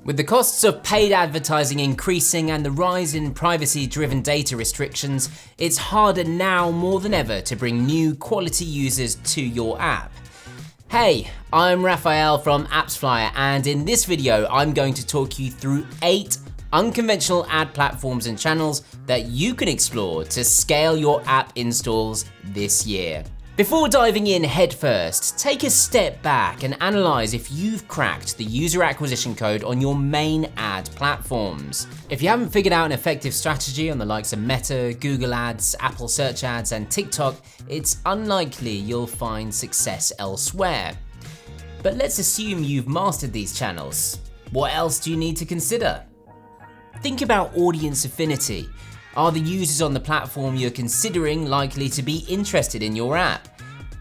With the costs of paid advertising increasing and the rise in privacy-driven data restrictions, it's harder now more than ever to bring new quality users to your app. Hey, I'm Raphael from AppsFlyer, and in this video I'm going to talk you through 8 unconventional ad platforms and channels that you can explore to scale your app installs this year. Before diving in headfirst, take a step back and analyze if you've cracked the user acquisition code on your main ad platforms. If you haven't figured out an effective strategy on the likes of Meta, Google Ads, Apple Search Ads, and TikTok, it's unlikely you'll find success elsewhere. But let's assume you've mastered these channels. What else do you need to consider? Think about audience affinity. Are the users on the platform you're considering likely to be interested in your app?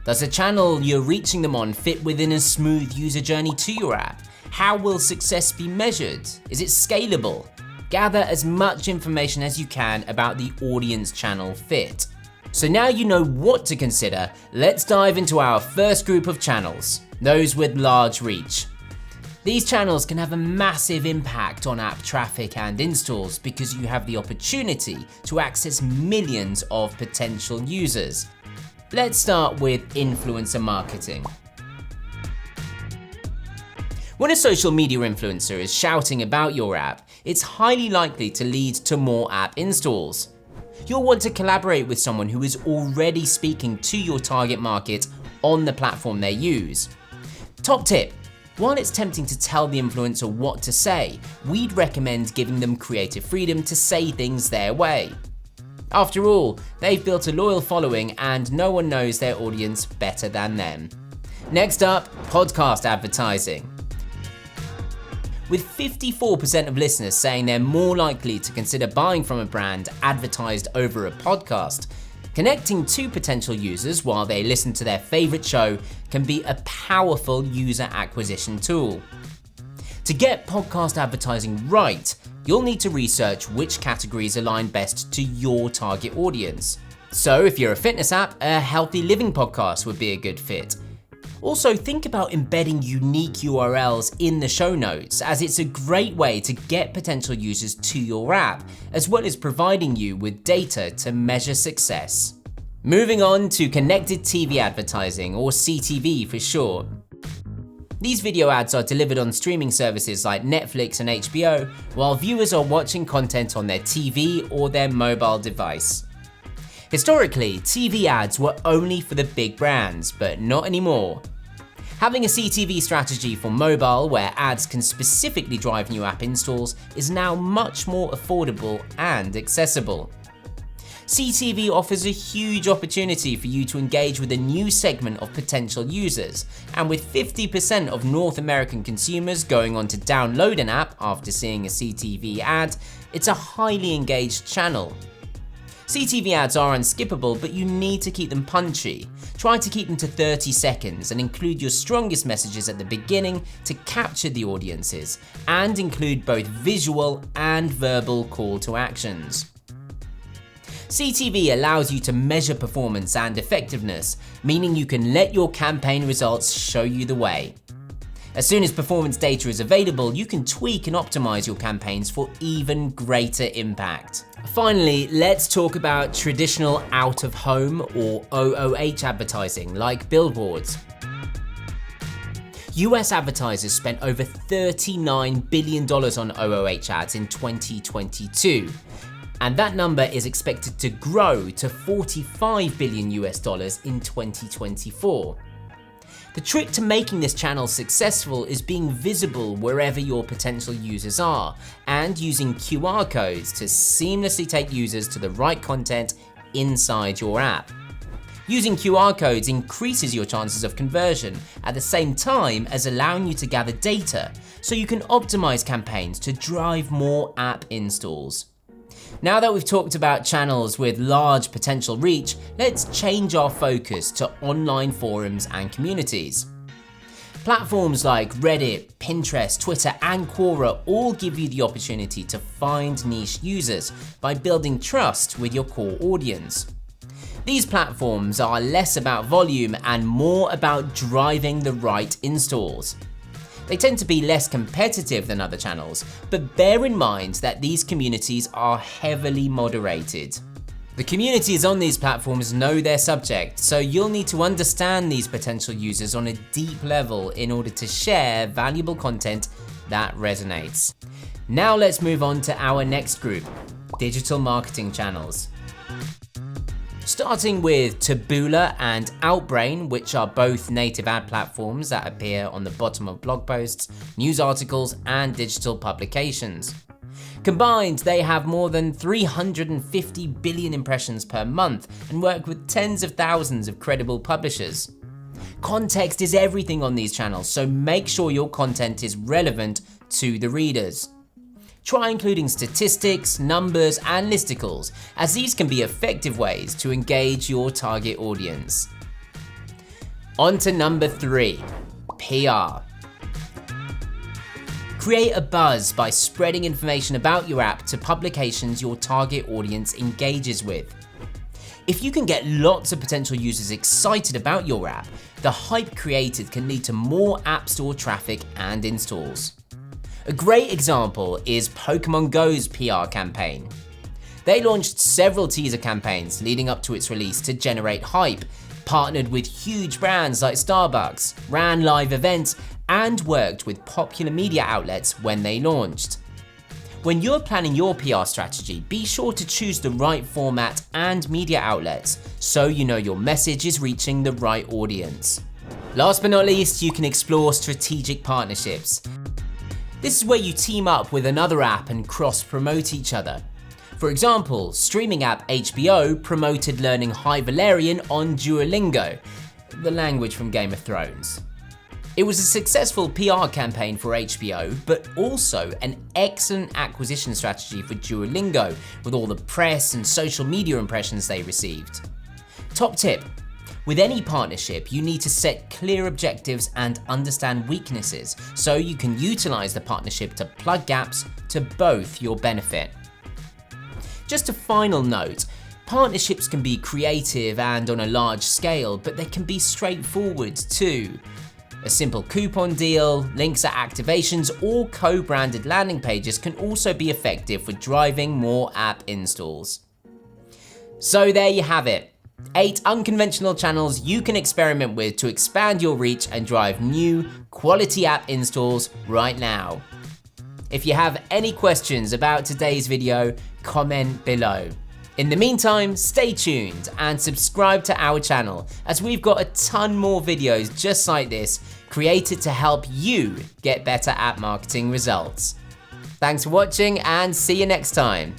Does the channel you're reaching them on fit within a smooth user journey to your app? How will success be measured? Is it scalable? Gather as much information as you can about the audience channel fit. So now you know what to consider, let's dive into our first group of channels, those with large reach. These channels can have a massive impact on app traffic and installs because you have the opportunity to access millions of potential users. Let's start with influencer marketing. When a social media influencer is shouting about your app, it's highly likely to lead to more app installs. You'll want to collaborate with someone who is already speaking to your target market on the platform they use. Top tip. While it's tempting to tell the influencer what to say, we'd recommend giving them creative freedom to say things their way. After all, they've built a loyal following and no one knows their audience better than them. Next up, podcast advertising. With 54% of listeners saying they're more likely to consider buying from a brand advertised over a podcast, connecting to potential users while they listen to their favorite show can be a powerful user acquisition tool. To get podcast advertising right, you'll need to research which categories align best to your target audience. So if you're a fitness app, a healthy living podcast would be a good fit. Also, think about embedding unique URLs in the show notes, as it's a great way to get potential users to your app, as well as providing you with data to measure success. Moving on to connected TV advertising, or CTV for short. These video ads are delivered on streaming services like Netflix and HBO, while viewers are watching content on their TV or their mobile device. Historically, TV ads were only for the big brands, but not anymore. Having a CTV strategy for mobile where ads can specifically drive new app installs is now much more affordable and accessible. CTV offers a huge opportunity for you to engage with a new segment of potential users, and with 50% of North American consumers going on to download an app after seeing a CTV ad, it's a highly engaged channel. CTV ads are unskippable, but you need to keep them punchy. Try to keep them to 30 seconds and include your strongest messages at the beginning to capture the audiences, and include both visual and verbal call to actions. CTV allows you to measure performance and effectiveness, meaning you can let your campaign results show you the way. As soon as performance data is available, you can tweak and optimize your campaigns for even greater impact. Finally, let's talk about traditional out-of-home or OOH advertising, like billboards. US advertisers spent over $39 billion on OOH ads in 2022. And that number is expected to grow to $45 billion in 2024. The trick to making this channel successful is being visible wherever your potential users are, and using QR codes to seamlessly take users to the right content inside your app. Using QR codes increases your chances of conversion at the same time as allowing you to gather data, so you can optimize campaigns to drive more app installs. Now that we've talked about channels with large potential reach, let's change our focus to online forums and communities. Platforms like Reddit, Pinterest, Twitter, and Quora all give you the opportunity to find niche users by building trust with your core audience. These platforms are less about volume and more about driving the right installs. They tend to be less competitive than other channels, but bear in mind that these communities are heavily moderated. The communities on these platforms know their subject, so you'll need to understand these potential users on a deep level in order to share valuable content that resonates. Now let's move on to our next group, digital marketing channels. Starting with Taboola and Outbrain, which are both native ad platforms that appear on the bottom of blog posts, news articles, and digital publications. Combined, they have more than 350 billion impressions per month and work with tens of thousands of credible publishers. Context is everything on these channels, so make sure your content is relevant to the readers. Try including statistics, numbers, and listicles, as these can be effective ways to engage your target audience. On to number 3, PR. Create a buzz by spreading information about your app to publications your target audience engages with. If you can get lots of potential users excited about your app, the hype created can lead to more App Store traffic and installs. A great example is Pokemon Go's PR campaign. They launched several teaser campaigns leading up to its release to generate hype, partnered with huge brands like Starbucks, ran live events, and worked with popular media outlets when they launched. When you're planning your PR strategy, be sure to choose the right format and media outlets so you know your message is reaching the right audience. Last but not least, you can explore strategic partnerships. This is where you team up with another app and cross-promote each other. For example, streaming app HBO promoted learning High Valerian on Duolingo, the language from Game of Thrones. It was a successful PR campaign for HBO, but also an excellent acquisition strategy for Duolingo with all the press and social media impressions they received. Top tip: with any partnership, you need to set clear objectives and understand weaknesses so you can utilize the partnership to plug gaps to both your benefit. Just a final note, partnerships can be creative and on a large scale, but they can be straightforward too. A simple coupon deal, links at activations, or co-branded landing pages can also be effective for driving more app installs. So there you have it. 8 unconventional channels you can experiment with to expand your reach and drive new, quality app installs right now. If you have any questions about today's video, comment below. In the meantime, stay tuned and subscribe to our channel, as we've got a ton more videos just like this, created to help you get better app marketing results. Thanks for watching and see you next time.